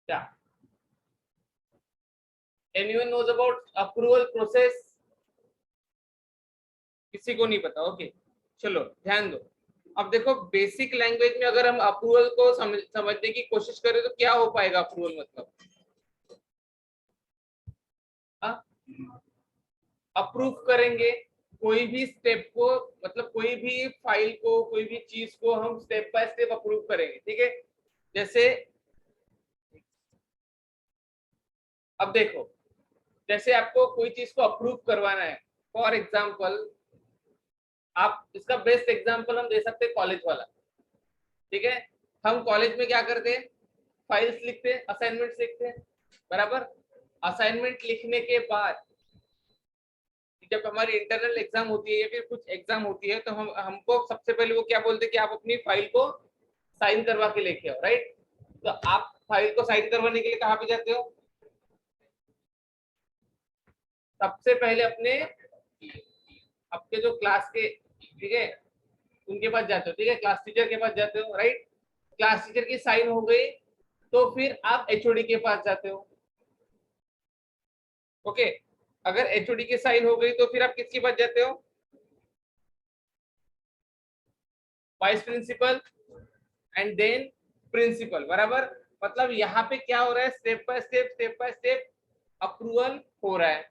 क्या anyone knows about approval process? किसी को नहीं पता? ओके चलो ध्यान दो। अब देखो बेसिक लैंग्वेज में अगर हम अप्रूवल को समझने की कोशिश करें तो क्या हो पाएगा अप्रूवल मतलब? अप्रूव करेंगे कोई भी स्टेप को, मतलब कोई भी फाइल को, कोई भी चीज को हम स्टेप बाय स्टेप अप्रूव करेंगे, ठीक है? जैसे अब देखो, जैसे आपको कोई चीज को अप्रूव करवाना है, फॉर एग्जाम्पल आप इसका बेस्ट एग्जाम्पल हम दे सकते हैं कॉलेज वाला, ठीक है? हम कॉलेज में क्या करते हैं? फाइल्स लिखते हैं, असाइनमेंट्स लिखते हैं, बराबर? असाइनमेंट लिखने के बाद जब हमारी इंटरनल एग्जाम होती है या फिर कुछ एग्जाम होती है तो हमको सबसे पहले वो क्या बोलते हैं कि आप अपनी फाइल को साइन करवा के लेके आओ, राइट? तो आप फाइल को साइन करवाने के लिए कहाँ पे जाते हो? सबसे पहले अपने आपके जो क्लास के, ठीक है, उनके पास जाते हो, ठीक है, क्लास टीचर के पास जाते हो, राइट? क्लास टीचर की साइन हो गई तो फिर आप एचओडी के पास जाते हो, ओके? अगर एचओडी की साइन हो गई तो फिर आप किसके पास जाते हो? Vice principal and then principal, बराबर? मतलब यहाँ पे क्या हो रहा है? स्टेप बाय स्टेप अप्रूवल हो रहा है,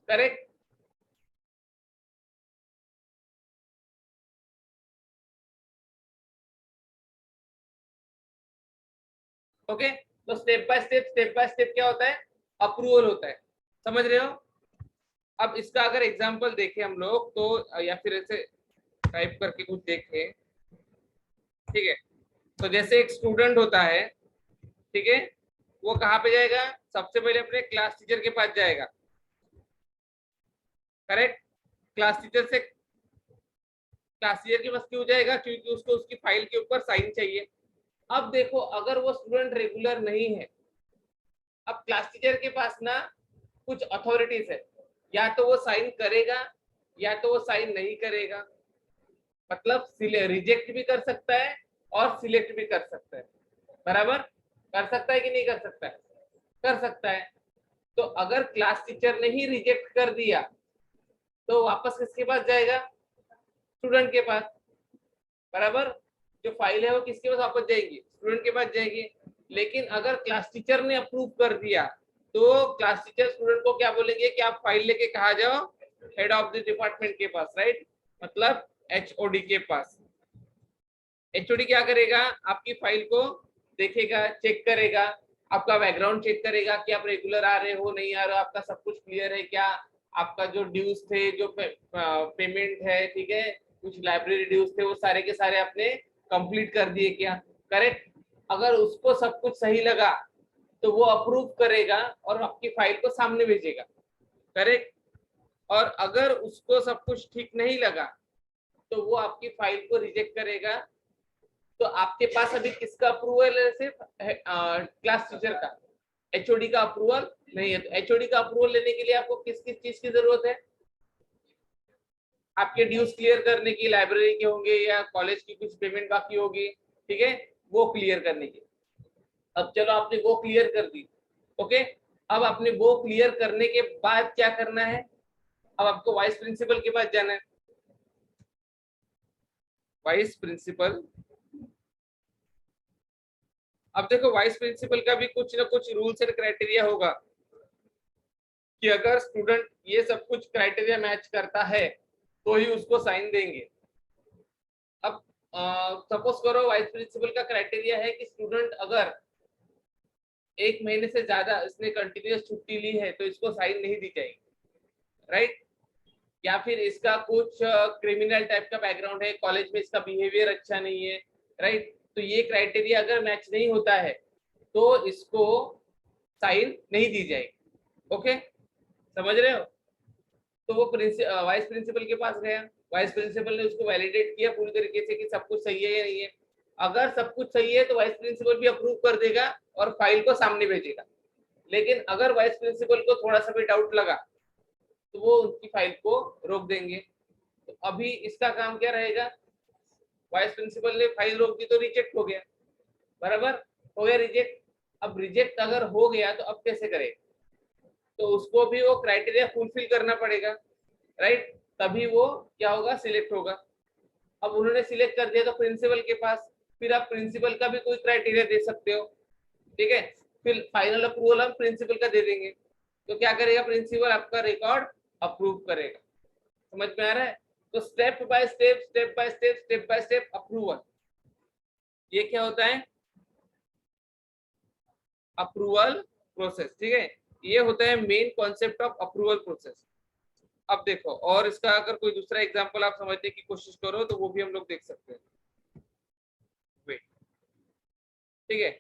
करेक्ट? ओके, तो स्टेप बाय स्टेप क्या होता है? अप्रूवल होता है, समझ रहे हो? अब इसका अगर एग्जांपल देखें हम लोग तो, या फिर ऐसे टाइप करके कुछ देखें, ठीक है? तो जैसे एक स्टूडेंट होता है, ठीक है, वो कहाँ पे जाएगा? सबसे पहले अपने क्लास टीचर के पास जाएगा, करेक्ट? क्लास टीचर से क्लास टीचर के पास क्यों जाएगा? क्योंकि उसको उसकी फाइल के ऊपर साइन चाहिए। अब देखो अगर वो स्टूडेंट रेगुलर नहीं है, अब क्लास टीचर के पास ना कुछ अथॉरिटीज है, या तो वो साइन करेगा या तो वो साइन नहीं करेगा, मतलब रिजेक्ट भी कर सकता है और सिलेक्ट भी कर सकता है, बराबर? कर सकता है कि नहीं कर सकता है? कर सकता है। तो अगर क्लास टीचर ने ही रिजेक्ट कर दिया तो वापस किसके पास जाएगा? स्टूडेंट के पास, बराबर? जो फाइल है वो किसके पास वापस जाएगी? स्टूडेंट के पास जाएगी। लेकिन अगर क्लास टीचर ने अप्रूव कर दिया तो क्लास टीचर स्टूडेंट को क्या बोलेंगे कि आप फाइल लेके कहा जाओ? हेड ऑफ द डिपार्टमेंट के पास, राइट? मतलब एचओडी के पास। एचओडी क्या करेगा? आपकी फाइल को देखेगा, चेक करेगा, आपका बैकग्राउंड चेक करेगा कि आप रेगुलर आ रहे हो, नहीं आ रहे हो, आपका सब कुछ क्लियर है क्या, आपका जो ड्यूज थे, जो पेमेंट है, ठीक है, कुछ लाइब्रेरी ड्यूज थे, वो सारे के सारे आपने कंप्लीट कर दिए क्या, करेक्ट? अगर उसको सब कुछ सही लगा तो वो अप्रूव करेगा और आपकी फाइल को सामने भेजेगा, करेक्ट? और अगर उसको सब कुछ ठीक नहीं लगा तो वो आपकी फाइल को रिजेक्ट करेगा। तो आपके पास अभी किसका अप्रूवल है? सिर्फ क्लास टीचर का, एचओडी का अप्रूवल नहीं है। तो एचओडी का अप्रूवल लेने के लिए आपको किस किस चीज की जरूरत है? आपके ड्यूज क्लियर करने की, लाइब्रेरी के होंगे या कॉलेज की कुछ पेमेंट बाकी होगी, ठीक है, वो क्लियर करने की। अब चलो आपने वो क्लियर कर दी, ओके? अब आपने वो क्लियर करने के बाद क्या करना है? अब आपको वाइस प्रिंसिपल के पास जाना है। वाइस प्रिंसिपल, अब देखो वाइस प्रिंसिपल का भी कुछ ना कुछ रूल्स एंड क्राइटेरिया होगा कि अगर स्टूडेंट ये सब कुछ क्राइटेरिया मैच करता है तो ही उसको साइन देंगे। अब सपोज करो वाइस प्रिंसिपल का क्राइटेरिया है कि स्टूडेंट अगर 1 महीने से ज्यादा इसने कंटिन्यूअस छुट्टी ली है तो इसको साइन नहीं दी जाएगी, राइट? या फिर इसका कुछ क्रिमिनल टाइप का बैकग्राउंड है, कॉलेज में इसका बिहेवियर अच्छा नहीं है, राइट? तो ये क्राइटेरिया अगर मैच नहीं होता है तो इसको साइन नहीं दी जाएगी, ओके? समझ रहे हो? तो वो वाइस प्रिंसिपल के पास गया, वाइस प्रिंसिपल ने उसको वैलिडेट किया पूरी तरीके से कि सब कुछ सही है या नहीं है। अगर सब कुछ सही है तो वाइस प्रिंसिपल भी अप्रूव कर देगा और फाइल को सामने भेजेगा। लेकिन अगर वाइस प्रिंसिपल को थोड़ा सा भी डाउट लगा तो वो उनकी फाइल को रोक देंगे। तो अभी इसका काम क्या रहेगा? वाइस प्रिंसिपल ने फाइल रोक दी तो रिजेक्ट हो गया, बराबर? हो गया रिजेक्ट। अब रिजेक्ट अगर हो गया तो अब कैसे करें, तो उसको भी वो क्राइटेरिया फुलफिल करना पड़ेगा, राइट, तभी वो क्या होगा, सिलेक्ट होगा। अब उन्होंने सिलेक्ट कर दिया तो प्रिंसिपल के पास, फिर आप प्रिंसिपल का भी कोई क्राइटेरिया दे सकते हो, ठीक है, फिर फाइनल अप्रूवल हम प्रिंसिपल का दे देंगे, तो क्या करेगा प्रिंसिपल, आपका रिकॉर्ड अप्रूव करेगा। समझ में आ रहा है? तो step by step, step by step, step by step approval, ये क्या होता है, अप्रूवल प्रोसेस, ठीक है, ये होता है main concept of approval process. अब देखो, और इसका अगर कोई दूसरा एग्जांपल आप समझने की कोशिश करो तो वो भी हम लोग देख सकते हैं, वेट, ठीक है,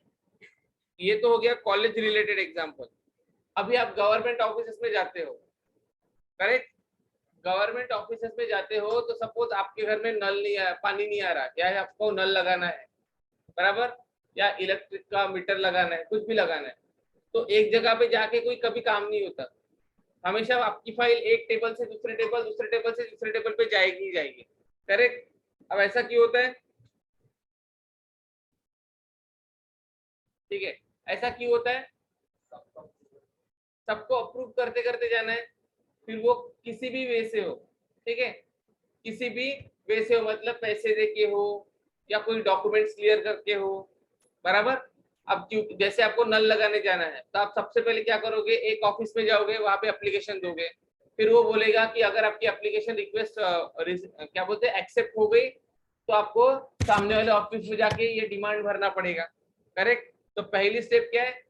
ये तो हो गया कॉलेज रिलेटेड एग्जांपल। अभी आप गवर्नमेंट ऑफिस में जाते हो, करेक्ट, गवर्नमेंट ऑफिस में जाते हो तो सपोज आपके घर में नल नहीं आया, पानी नहीं आ रहा, या आपको नल लगाना है, बराबर, या इलेक्ट्रिक का मीटर लगाना है, कुछ भी लगाना है, तो एक जगह पे जाके कोई कभी काम नहीं होता, हमेशा आपकी फाइल एक टेबल से दूसरे टेबल, दूसरे टेबल से दूसरे टेबल पे जाएगी ही जाएगी, करेक्ट। अब ऐसा क्यों होता है, ठीक है, ऐसा क्यों होता है, सबको अप्रूव करते करते जाना है, फिर वो किसी भी वे से हो, ठीक है, किसी भी वे से हो, मतलब पैसे दे के हो या कोई डॉक्यूमेंट्स क्लियर करके हो, बराबर। अब क्यों, जैसे आपको नल लगाने जाना है तो आप सबसे पहले क्या करोगे, एक ऑफिस में जाओगे, वहां पे एप्लीकेशन दोगे, फिर वो बोलेगा कि अगर आपकी एप्लीकेशन रिक्वेस्ट क्या बोलते हैं एक्सेप्ट हो गई तो आपको सामने वाले ऑफिस में जाके ये डिमांड भरना पड़ेगा, करेक्ट। तो पहली स्टेप क्या है,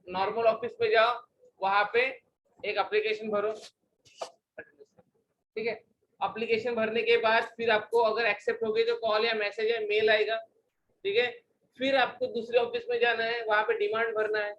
नॉर्मल ऑफिस में जाओ, वहां पे एक एप्लीकेशन भरो, ठीक है, एप्लीकेशन भरने के बाद फिर आपको अगर एक्सेप्ट हो गई तो कॉल या मैसेज या मेल आएगा, ठीक है, फिर आपको दूसरे ऑफिस में जाना है, वहां पे डिमांड भरना है,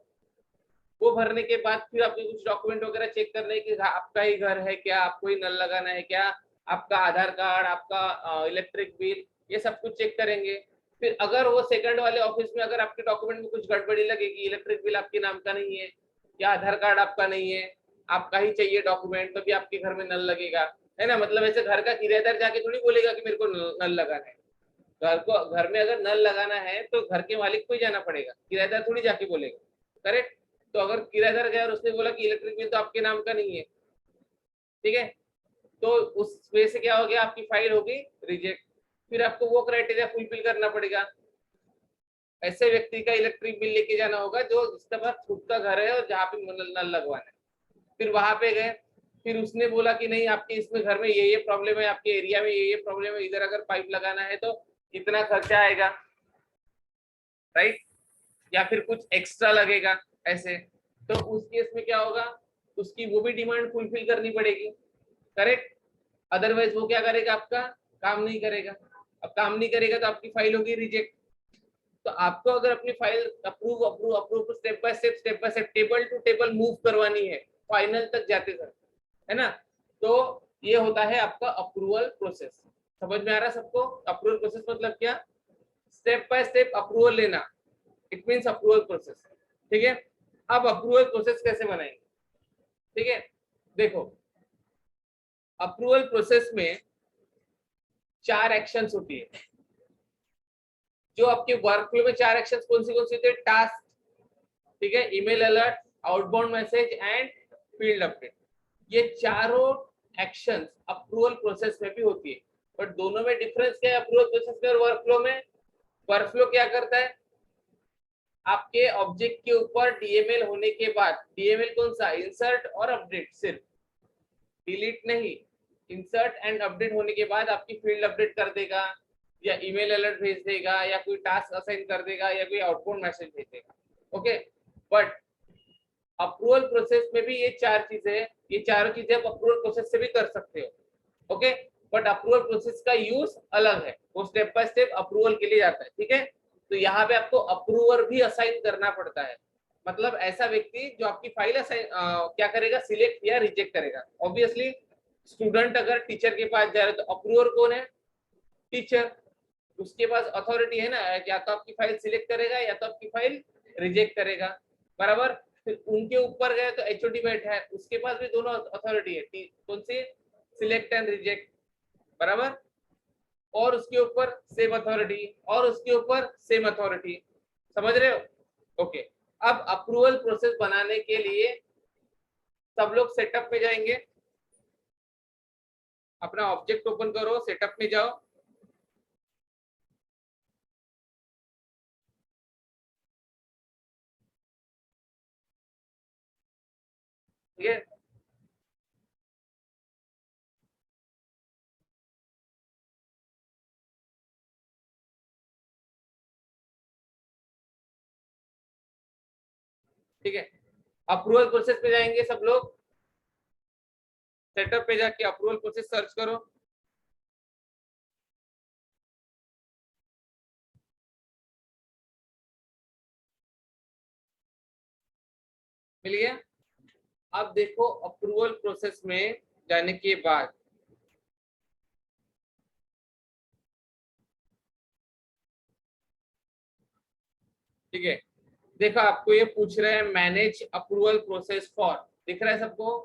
वो भरने के बाद फिर आपके कुछ डॉक्यूमेंट वगैरह चेक करने कि आपका ही घर है क्या, आपको ही नल लगाना है क्या, आपका आधार कार्ड, आपका इलेक्ट्रिक बिल, ये सब कुछ चेक करेंगे। फिर अगर वो सेकंड वाले ऑफिस में अगर आपके डॉक्यूमेंट में कुछ गड़बड़ी लगेगी, इलेक्ट्रिक बिल आपके नाम का नहीं है या आधार कार्ड आपका नहीं है, आपका ही चाहिए डॉक्यूमेंट, तो भी आपके घर में नल लगेगा, है ना, मतलब ऐसे घर का किराएदार जाके थोड़ी बोलेगा कि मेरे को नल लगाना है, घर में अगर नल लगाना है तो घर के मालिक को ही जाना पड़ेगा, किराएदार थोड़ी जाके बोलेगा, करेक्ट। तो अगर किराएदार गया और उसने बोला कि इलेक्ट्रिक बिल तो आपके नाम का नहीं है, ठीक है, तो उस वजह से क्या हो गया, आपकी फाइल होगी रिजेक्ट, फिर आपको वो क्राइटेरिया फुलफिल करना पड़ेगा, ऐसे व्यक्ति का इलेक्ट्रिक बिल लेके जाना होगा जो जिसके पास खुद का घर है और जहाँ पे नल लगवाना है, फिर वहां पे गए, फिर उसने बोला कि नहीं आपके इसमें घर में ये प्रॉब्लम है, आपके एरिया में ये प्रॉब्लम है, इधर अगर पाइप लगाना है तो इतना खर्चा आएगा, राइट, या फिर कुछ एक्स्ट्रा लगेगा ऐसे, तो उस केस में क्या होगा, उसकी वो भी डिमांड फुलफिल करनी पड़ेगी, करेक्ट, अदरवाइज वो क्या करेगा, आपका काम नहीं करेगा, अब काम नहीं करेगा तो आपकी फाइल होगी रिजेक्ट। तो आपको अगर अपनी file approve approve approve step by step table to table move करवानी है फाइनल तक जाते सर, है ना, तो ये होता है आपका अप्रूवल प्रोसेस। समझ में आ रहा है सबको, अप्रूवल प्रोसेस मतलब क्या, स्टेप बाय स्टेप अप्रूवल लेना, इट मीन्स अप्रूवल प्रोसेस, ठीक है। अब अप्रूवल प्रोसेस कैसे बनाएंगे, ठीक है, देखो अप्रूवल प्रोसेस में 4 एक्शंस होती है, जो आपके वर्कफ्लो में 4 एक्शंस कौन सी होती है, टास्क, ठीक है, email alert, outbound message and field update, ये चारों एक्शंस अप्रूवल प्रोसेस में भी होती है, बट दोनों में डिफरेंस क्या है, अप्रूवल प्रोसेस में और वर्कफ्लो में, वर्कफ्लो क्या करता है, आपके ऑब्जेक्ट के ऊपर डीएमएल होने के बाद, डीएमएल कौन सा, इंसर्ट और अपडेट, सिर्फ डिलीट नहीं, इंसर्ट एंड अपडेट होने के बाद आपकी फील्ड अपडेट कर देगा, या ईमेल अलर्ट भेज देगा, या कोई टास्क असाइन कर देगा, या कोई आउटबाउंड मैसेज भेज देगा, ओके। बट अप्रूवल प्रोसेस में भी ये 4 चीजें हैं, ये चारों चीजें आप अप्रूवल प्रोसेस से भी कर सकते हो, ओके, बट अप्रूवल प्रोसेस का यूज अलग है, वो स्टेप बाय स्टेप अप्रूवल के लिए जाता है, ठीक है। तो यहाँ पे आपको अप्रूवर भी असाइन करना पड़ता है, मतलब ऐसा व्यक्ति जो आपकी फाइल असाइन क्या करेगा, सिलेक्ट या रिजेक्ट करेगा। ऑब्वियसली स्टूडेंट अगर टीचर के पास जा रहे तो अप्रूवर कौन है, टीचर, उसके पास अथॉरिटी है ना, या तो आपकी फाइल सिलेक्ट करेगा या तो आपकी फाइल रिजेक्ट करेगा, बराबर। फिर उनके ऊपर गए तो एचओडी बैठा है, उसके पास भी दोनों अथॉरिटी है, कौन सी, सिलेक्ट एंड रिजेक्ट, बराबर, और उसके ऊपर सेम अथॉरिटी, और उसके ऊपर सेम अथॉरिटी, समझ रहे हो, ओके। अब अप्रूवल प्रोसेस बनाने के लिए सब लोग सेटअप में जाएंगे, अपना ऑब्जेक्ट ओपन करो, सेटअप में जाओ, ठीक है। ठीक है, अप्रूवल प्रोसेस पे जाएंगे सब लोग, सेटअप पे जाके अप्रूवल प्रोसेस सर्च करो, मिल गया। अब देखो अप्रूवल प्रोसेस में जाने के बाद ठीक है, देखो आपको ये पूछ रहे हैं मैनेज अप्रूवल प्रोसेस फॉर, दिख रहा है सबको,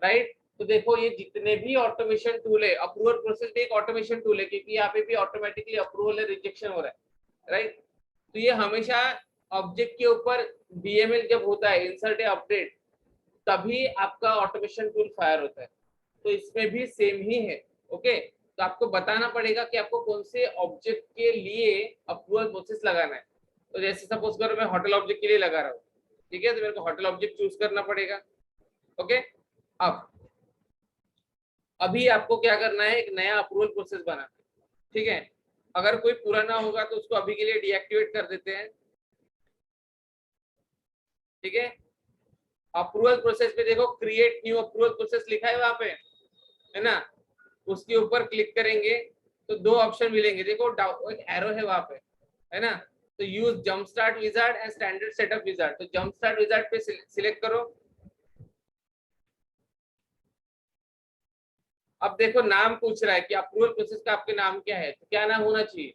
राइट। तो देखो ये जितने भी ऑटोमेशन टूल है, अप्रूवल प्रोसेस भी एक ऑटोमेशन टूल है, क्योंकि यहाँ पे भी ऑटोमेटिकली अप्रूवल है रिजेक्शन हो रहा है, राइट। तो ये हमेशा ऑब्जेक्ट के ऊपर बीएमएल जब होता है, इंसर्ट या अपडेट, तभी आपका ऑटोमेशन टूल फायर होता है। तो इसमें भी सेम ही है, ओके। तो आपको बताना पड़ेगा कि आपको कौन से ऑब्जेक्ट के लिए अप्रूवल प्रोसेस लगाना है। तो जैसे सपोज करो मैं होटल ऑब्जेक्ट के लिए लगा रहा हूँ, ठीक है, तो मेरे को होटल ऑब्जेक्ट चूज करना पड़ेगा, ओके। अब अभी आपको क्या करना है, एक नया अप्रूवल प्रोसेस बनाना है, ठीक है। अगर कोई पुराना होगा तो उसको अभी के लिए डीएक्टिवेट कर देते हैं, ठीक है। अप्रूवल प्रोसेस पे देखो क्रिएट न्यू अप्रूवल प्रोसेस लिखा है वहां पे, है ना, उसके ऊपर क्लिक करेंगे तो दो ऑप्शन मिलेंगे, देखो एक एरो है वहां पे, है ना। तो use jump start wizard and standard setup wizard, तो जंप स्टार्ट विजार्ड पे सिलेक्ट करो। अब देखो नाम पूछ रहा है कि अप्रूवल प्रोसेस का आपके नाम क्या है, तो क्या नाम होना चाहिए,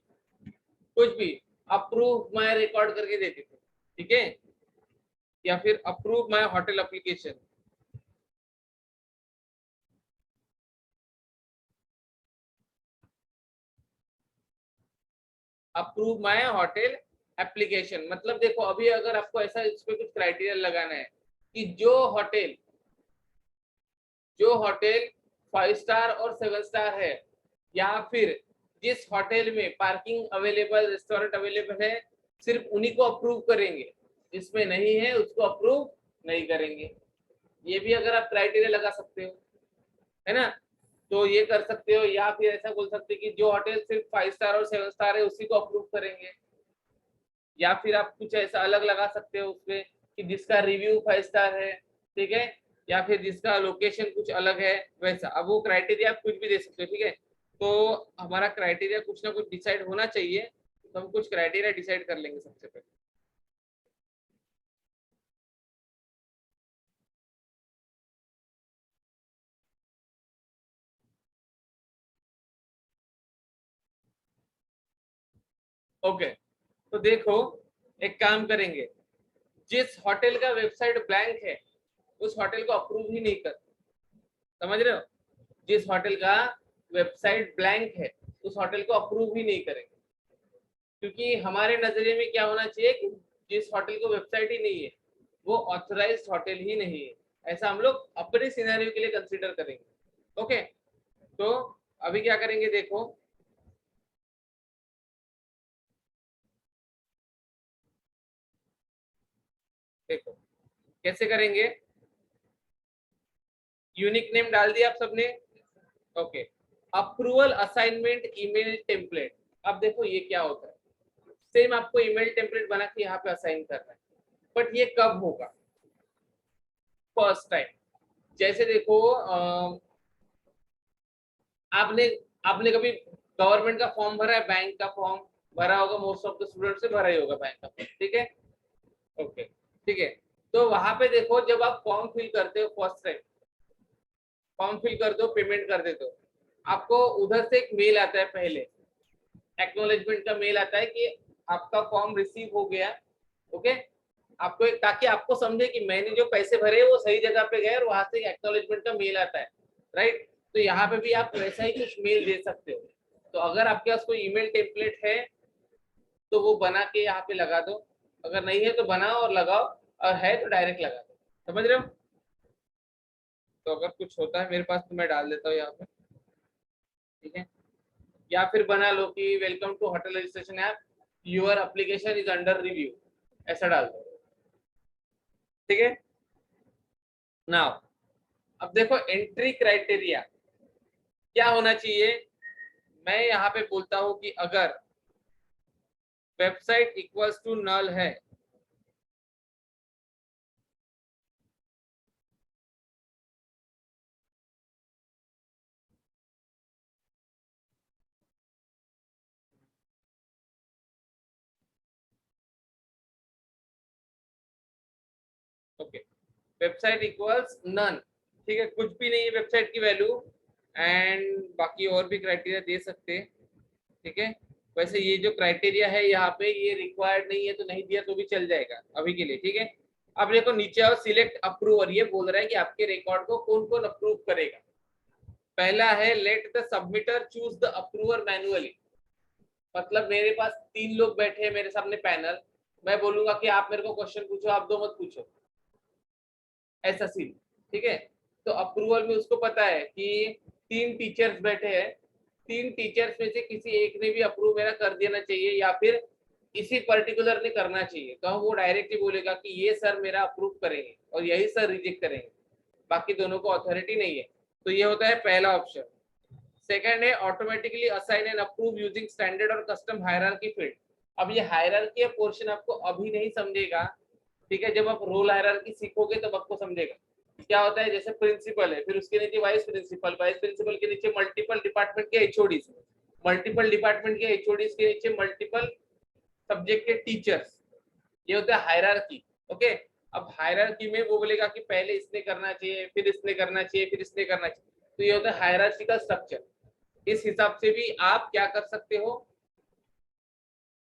कुछ भी, अप्रूव माय रिकॉर्ड करके देते थे, ठीक है, या फिर approve my hotel application, approve my hotel application. मतलब देखो अभी अगर आपको ऐसा इस पे कुछ क्राइटेरिया लगाना है कि जो होटल 5 स्टार और 7 स्टार है, या फिर जिस होटल में पार्किंग अवेलेबल, रेस्टोरेंट अवेलेबल है, सिर्फ उन्हीं को अप्रूव करेंगे, जिसमें नहीं है उसको अप्रूव नहीं करेंगे। ये भी अगर आप क्राइटेरिया लगा सकते हो, है ना। तो ये कर सकते हो, या फिर ऐसा बोल सकते हो कि जो होटल सिर्फ 5 स्टार और 7 स्टार है उसी को अप्रूव करेंगे, या फिर आप कुछ ऐसा अलग लगा सकते हो उसमें कि जिसका रिव्यू 5 स्टार है, ठीक है, या फिर जिसका लोकेशन कुछ अलग है, वैसा। अब वो क्राइटेरिया आप कुछ भी दे सकते हो, ठीक है। तो हमारा क्राइटेरिया कुछ ना कुछ डिसाइड होना चाहिए, तो हम कुछ क्राइटेरिया डिसाइड कर लेंगे सबसे पहले। ओके, तो देखो एक काम करेंगे, जिस होटल का वेबसाइट ब्लैंक है उस होटल को अप्रूव ही नहीं कर, समझ रहे हो, जिस होटल का वेबसाइट ब्लैंक है उस होटल को अप्रूव ही नहीं करेंगे, क्योंकि हमारे नजरिए में क्या होना चाहिए कि जिस होटल को वेबसाइट ही नहीं है वो ऑथराइज्ड होटल ही नहीं है, ऐसा हम लोग अपने सिनेरियो के लिए कंसीडर करेंगे, ओके। तो अभी क्या करेंगे देखो, देखो कैसे करेंगे, यूनिक नेम डाल दिया आप सबने, okay. Approval assignment email template, अब देखो ये क्या होता है, सेम आपको ईमेल टेम्पलेट बना के यहाँ पे असाइन करना है, बट ये कब होगा, फर्स्ट टाइम। जैसे देखो आपने आपने कभी गवर्नमेंट का फॉर्म भरा है, बैंक का फॉर्म भरा होगा, मोस्ट ऑफ द स्टूडेंट से भरा ही होगा बैंक का, ठीक है, ओके, ठीक है। तो वहां पे देखो जब आप फॉर्म फिल करते हो फर्स्ट टाइम, फॉर्म फिल कर दो, पेमेंट कर देते हो, आपको उधर से एक मेल आता है, पहले एक्नॉलेजमेंट का मेल आता है कि आपका फॉर्म रिसीव हो गया, ओके। आपको ताकि आपको समझे कि मैंने जो पैसे भरे वो सही जगह पे गए, और वहां से एक्नॉलेजमेंट का मेल आता है, राइट। तो यहाँ पे भी आप वैसा ही कुछ मेल दे सकते हो। तो अगर आपके पास कोई ईमेल टेम्पलेट है तो वो बना के यहाँ पे लगा दो, अगर नहीं है तो बनाओ और लगाओ, और है तो डायरेक्ट लगा दो। समझ रहे हो? तो अगर कुछ होता है मेरे पास तो मैं डाल देता हूँ यहाँ पे, ठीक है। या फिर बना लो कि welcome to hotel registration app, your application is under review, ऐसा डाल दो, ठीक है। नाउ अब देखो एंट्री क्राइटेरिया क्या होना चाहिए। मैं यहाँ पे बोलता हूँ कि अगर वेबसाइट इक्वल्स टू नल है, ओके, वेबसाइट इक्वल्स नन, ठीक है, कुछ भी नहीं है वेबसाइट की वैल्यू, एंड बाकी और भी क्राइटेरिया दे सकते हैं, ठीक है। वैसे ये जो क्राइटेरिया है यहाँ पे ये रिक्वायर्ड नहीं है, तो नहीं दिया तो भी चल जाएगा अभी के लिए, ठीक है। अब देखो नीचे आओ, सिलेक्ट अप्रूवर, ये बोल रहा है कि आपके रिकॉर्ड को कौन कौन अप्रूव करेगा। पहला है let the सबमिटर choose the approver manually, मतलब मेरे पास 3 लोग बैठे हैं मेरे सामने पैनल, मैं बोलूंगा कि आप मेरे को क्वेश्चन पूछो, आप दो मत पूछो, ऐसा सीन, ठीक है। तो अप्रूवल में उसको पता है कि 3 टीचर्स बैठे हैं, 3 टीचर्स में से किसी एक ने भी अप्रूव मेरा कर देना चाहिए, या फिर किसी पर्टिकुलर ने करना चाहिए, तो वो डायरेक्टली बोलेगा कि ये सर मेरा अप्रूव करेंगे और यही सर रिजेक्ट करेंगे, बाकी दोनों को अथॉरिटी नहीं है। तो ये होता है पहला ऑप्शन। सेकंड है automatically assign and approve using standard और कस्टम हायरार्की फील्ड। अब ये हायरार्की पोर्शन आपको अभी नहीं समझेगा, ठीक है, जब आप रोल हायरार्की सीखोगे तब आपको समझेगा क्या होता है। जैसे प्रिंसिपल है, फिर उसके नीचे वाइस प्रिंसिपल, वाइस प्रिंसिपल के नीचे मल्टीपल डिपार्टमेंट के एचओडीज, मल्टीपल डिपार्टमेंट के एचओडीज के नीचे मल्टीपल सब्जेक्ट के टीचर्स, ये होता है हायरार्की, ओके। अब हायरार्की में वो बोलेगा कि पहले इसने करना चाहिए, फिर इसने करना चाहिए, फिर इसने करना चाहिए, तो ये होता है हायरार्किकल स्ट्रक्चर। इस हिसाब से भी आप क्या कर सकते हो,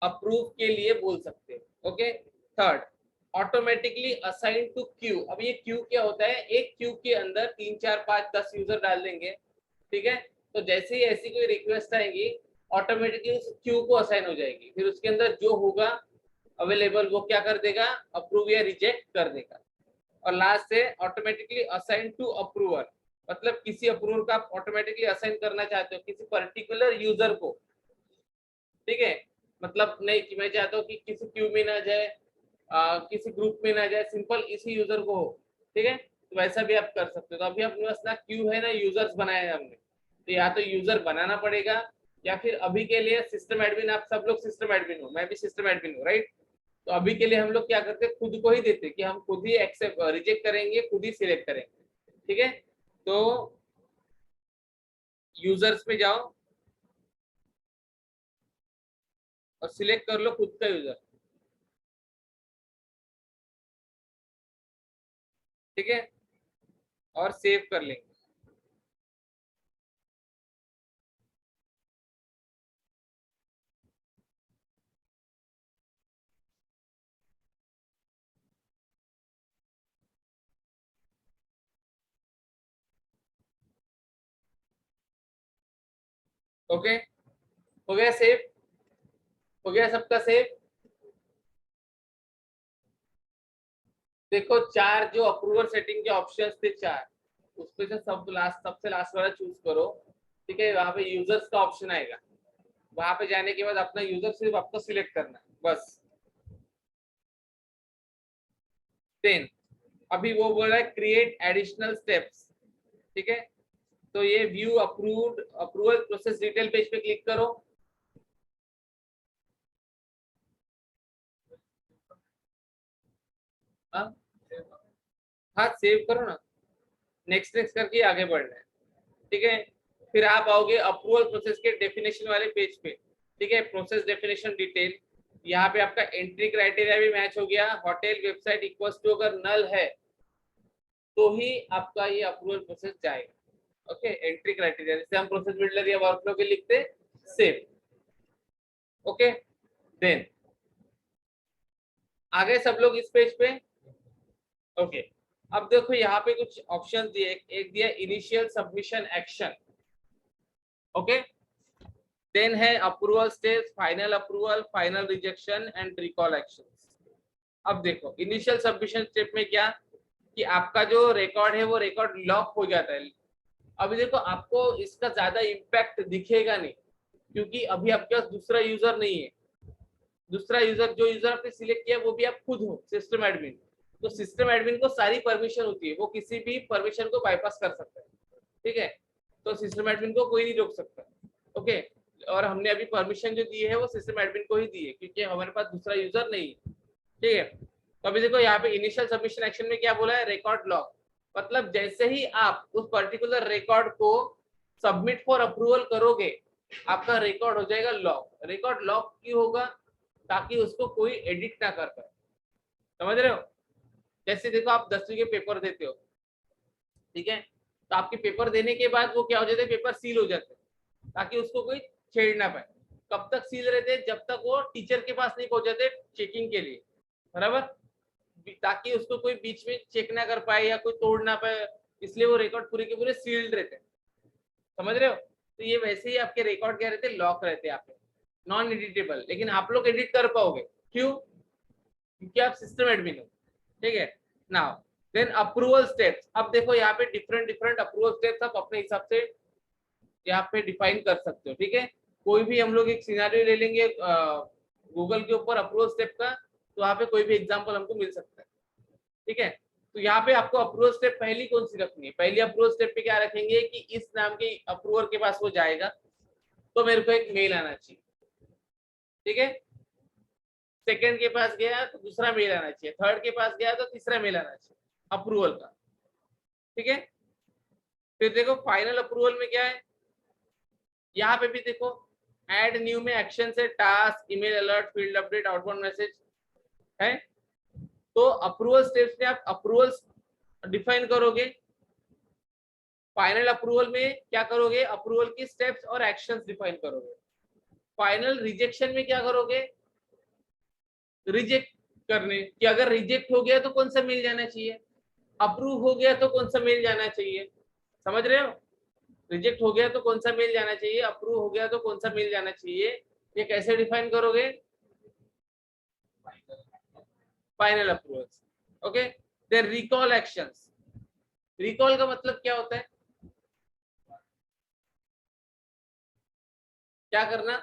अप्रूव के लिए बोल सकते हो, okay. Third, automatically assign to queue. अब ये क्यू क्या होता है, एक क्यू के अंदर 3 4 5 10 यूजर डाल देंगे, ठीक है। तो जैसे ही ऐसी कोई रिक्वेस्ट आएगी ऑटोमेटिकली उस क्यू को असाइन हो जाएगी, फिर उसके अंदर जो होगा अवेलेबल वो क्या कर देगा, अप्रूव या रिजेक्ट कर देगा। और लास्ट है ऑटोमेटिकली असाइन टू अप्रूवर, मतलब किसी अप्रूवर का आप ऑटोमेटिकली असाइन करना चाहते हो किसी पर्टिकुलर यूजर को, ठीक है। मतलब नहीं कि मैं चाहता हूँ कि किसी क्यू में ना जाए, किसी ग्रुप में ना जाए, सिंपल इसी यूजर को हो, ठीक है। तो वैसा भी आप कर सकते हो। तो अभी अपने पास ना क्यू है ना यूजर्स बनाए हैं हमने, तो या तो यूजर बनाना पड़ेगा, या फिर अभी के लिए सिस्टम एडमिन, आप सब लोग सिस्टम एडमिन हो, मैं भी सिस्टम एडमिन हूँ, राइट। तो अभी के लिए हम लोग क्या करते हैं, खुद को ही देते कि हम खुद ही एक्सेप्ट रिजेक्ट करेंगे, खुद ही सिलेक्ट करेंगे, ठीक है। तो यूजर्स में जाओ और सिलेक्ट कर लो खुद का यूजर, ठीक है, और सेव कर लेंगे। ओके, हो गया सेव, हो गया सबका सेव। देखो 4 जो अप्रूवल सेटिंग के ऑप्शंस थे 4, उसमें से सब लास्ट, सबसे लास्ट वाला चूज करो, ठीक है। वहां पे यूजर्स का ऑप्शन आएगा, वहां पे जाने के बाद अपना यूजर सिर्फ आपको सिलेक्ट करना है बस। देन अभी वो बोल रहा है क्रिएट एडिशनल स्टेप्स, ठीक है। तो ये view approved approval process detail page पे क्लिक करो। हाँ हाँ, सेव करो ना, नेक्स्ट नेक्स्ट करके आगे बढ़ना है, ठीक है। फिर आप आओगे अप्रूवल प्रोसेस के डेफिनेशन वाले पेज पे, ठीक है, प्रोसेस डेफिनेशन डिटेल। यहाँ पे आपका एंट्री क्राइटेरिया भी मैच हो गया, होटल वेबसाइट इक्वल्स टू अगर नल है तो ही आपका ये अप्रूवल प्रोसेस जाएगा, ओके। एंट्री क्राइटेरिया जैसे हम प्रोसेस बिल्डर या वर्कफ्लो के लिखते सेव, ओके। देन आ गए सब लोग इस पेज पे, ओके। अब देखो यहाँ पे कुछ ऑप्शन दिए, एक दिया initial submission action, okay. Then है approval stage, final approval, final rejection and recall action. अब देखो इनिशियल सबमिशन स्टेप में क्या कि आपका जो रिकॉर्ड है वो रिकॉर्ड लॉक हो जाता है। अभी देखो आपको इसका ज्यादा इम्पैक्ट दिखेगा नहीं, क्योंकि अभी आपके पास दूसरा यूजर नहीं है। दूसरा यूजर, जो यूजर आपने सिलेक्ट किया वो भी आप खुद हो, सिस्टम एडमिन। तो सिस्टम एडमिन को सारी परमिशन होती है, वो किसी भी परमिशन को बाईपास कर सकता है, ठीक है। तो सिस्टम एडमिन को कोई नहीं रोक सकता, ओके। और हमने अभी परमिशन जो दी है वो सिस्टम एडमिन को ही दी है, क्योंकि हमारे पास दूसरा यूजर नहीं है, ठीक है। तो अभी देखो यहाँ पे इनिशियल सबमिशन एक्शन में क्या बोला है, रिकॉर्ड लॉक। मतलब जैसे ही आप उस पर्टिकुलर रिकॉर्ड को सबमिट फॉर अप्रूवल करोगे, आपका रिकॉर्ड हो जाएगा लॉक। रिकॉर्ड लॉक क्यों होगा, ताकि उसको कोई एडिट ना कर पाए, समझ रहे हो। जैसे देखो आप 10वीं के पेपर देते हो, ठीक है, तो आपके पेपर देने के बाद वो क्या हो जाते हैं, पेपर सील हो जाते हैं, ताकि उसको कोई छेड़ ना पाए। कब तक सील रहते हैं, जब तक वो टीचर के पास नहीं पहुंचाते चेकिंग के लिए, बराबर, ताकि उसको कोई बीच में चेक ना कर पाए या कोई तोड़ ना पाए, इसलिए वो रिकॉर्ड पूरे के पूरे सील्ड रहते हैं, समझ रहे हो। तो ये वैसे ही आपके रिकॉर्ड क्या रहते हैं, लॉक रहते हैं, आपके नॉन एडिटेबल। लेकिन आप लोग एडिट कर पाओगे, क्यों, क्योंकि आप सिस्टम एडमिन हो, ठीक है। Now then approval steps. अब देखो यहाँ पे डिफरेंट डिफरेंट अप्रूवल स्टेप्स आप अपने हिसाब से यहाँ पे डिफाइन कर सकते हो, ठीक है। कोई भी हम लोग एक सिनेरियो ले लेंगे गूगल के ऊपर अप्रूवल स्टेप का, तो वहाँ पे कोई भी एग्जांपल हमको मिल सकता है, ठीक है। तो यहाँ पे आपको अप्रूवल स्टेप पहली कौन सी रखनी है, पहली अप्रूवल स्टेप पे क्या रखेंगे कि इस नाम के अप्रूवर के पास वो जाएगा तो मेरे को एक मेल आना चाहिए, ठीक है। सेकंड के पास गया तो दूसरा मेल आना चाहिए, थर्ड के पास गया तो तीसरा मेल आना चाहिए अप्रूवल का, ठीक है। फिर देखो फाइनल अप्रूवल में क्या है, यहाँ पे भी देखो ऐड न्यू में एक्शन से task, email alert, field update, outbound message है। तो अप्रूवल स्टेप्स में आप अप्रूवल्स डिफाइन करोगे, फाइनल अप्रूवल में क्या करोगे, अप्रूवल की स्टेप्स और एक्शंस डिफाइन करोगे। फाइनल रिजेक्शन में क्या करोगे, रिजेक्ट करने कि अगर रिजेक्ट हो गया तो कौन सा मेल जाना चाहिए, अप्रूव हो गया तो कौन सा मेल जाना चाहिए, समझ रहे हो। रिजेक्ट हो गया तो कौन सा मेल जाना चाहिए, अप्रूव हो गया तो कौन सा मेल जाना चाहिए, ये कैसे डिफाइन करोगे, final approvals, okay. Then recall actions. Recall का मतलब क्या होता है, क्या करना,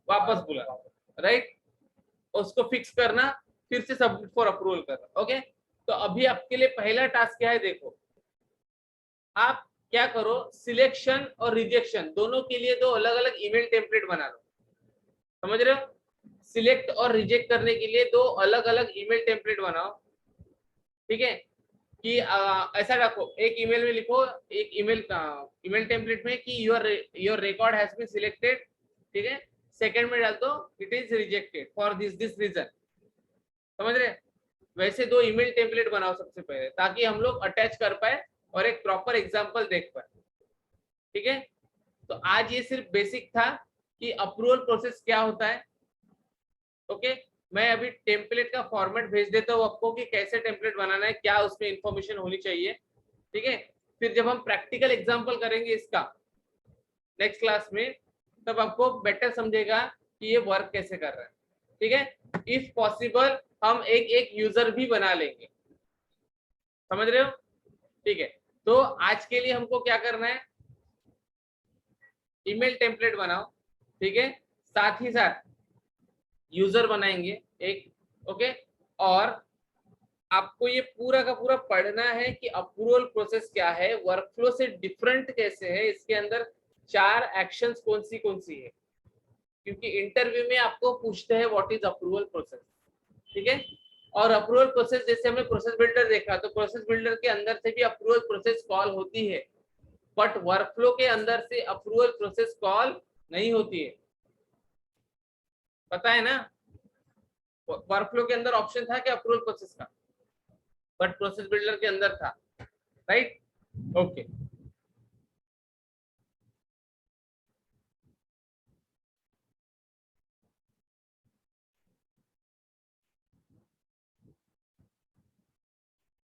वापस बुलाना, राइट, उसको फिक्स करना, फिर से सबमिट फॉर अप्रूवल करना, ओके। तो अभी आपके लिए पहला टास्क क्या है, देखो आप क्या करो, सिलेक्शन और रिजेक्शन दोनों के लिए दो अलग अलग ईमेल टेम्पलेट बना लो, समझ रहे हो। सिलेक्ट और रिजेक्ट करने के लिए दो अलग अलग ईमेल टेम्पलेट बनाओ, ठीक है। कि ऐसा रखो, एक ईमेल में लिखो, एक ईमेल टेम्पलेट में कि your record has been selected, ठीक है। सेकंड में डाल दो it is rejected for this reason, समझ रहे। वैसे दो ईमेल टेम्पलेट बनाओ सबसे पहले, ताकि हम लोग अटैच कर पाए और एक प्रॉपर एग्जांपल देख पाए, ठीक है। तो आज ये सिर्फ बेसिक था कि अप्रूवल प्रोसेस क्या होता है, ओके। मैं अभी टेम्पलेट का फॉर्मेट भेज देता हूँ आपको कि कैसे टेम्पलेट बनाना है, क्या उसमें इंफॉर्मेशन होनी चाहिए, ठीक है। फिर जब हम प्रैक्टिकल एग्जांपल करेंगे इसका नेक्स्ट क्लास में, तब आपको बेटर समझेगा कि ये वर्क कैसे कर रहा है, ठीक है। इफ पॉसिबल हम एक एक यूजर भी बना लेंगे, समझ रहे हो, ठीक है। तो आज के लिए हमको क्या करना है, ईमेल टेम्पलेट बनाओ, ठीक है, साथ ही साथ यूजर बनाएंगे एक, ओके। और आपको ये पूरा का पूरा पढ़ना है कि अप्रूवल प्रोसेस क्या है, वर्कफ्लो से डिफरेंट कैसे है, इसके अंदर 4 एक्शंस कौन सी है, क्योंकि इंटरव्यू में आपको पूछते हैं व्हाट इज अप्रूवल प्रोसेस, ठीक है। और अप्रूवल प्रोसेस जैसे हमने प्रोसेस बिल्डर देखा, तो प्रोसेस बिल्डर के अंदर से भी अप्रूवल प्रोसेस कॉल होती है, बट वर्कफ्लो के अंदर से अप्रूवल प्रोसेस कॉल नहीं होती है, पता है ना। वर्कफ्लो के अंदर ऑप्शन था कि अप्रूवल प्रोसेस का, बट प्रोसेस बिल्डर के अंदर था, राइट, ओके।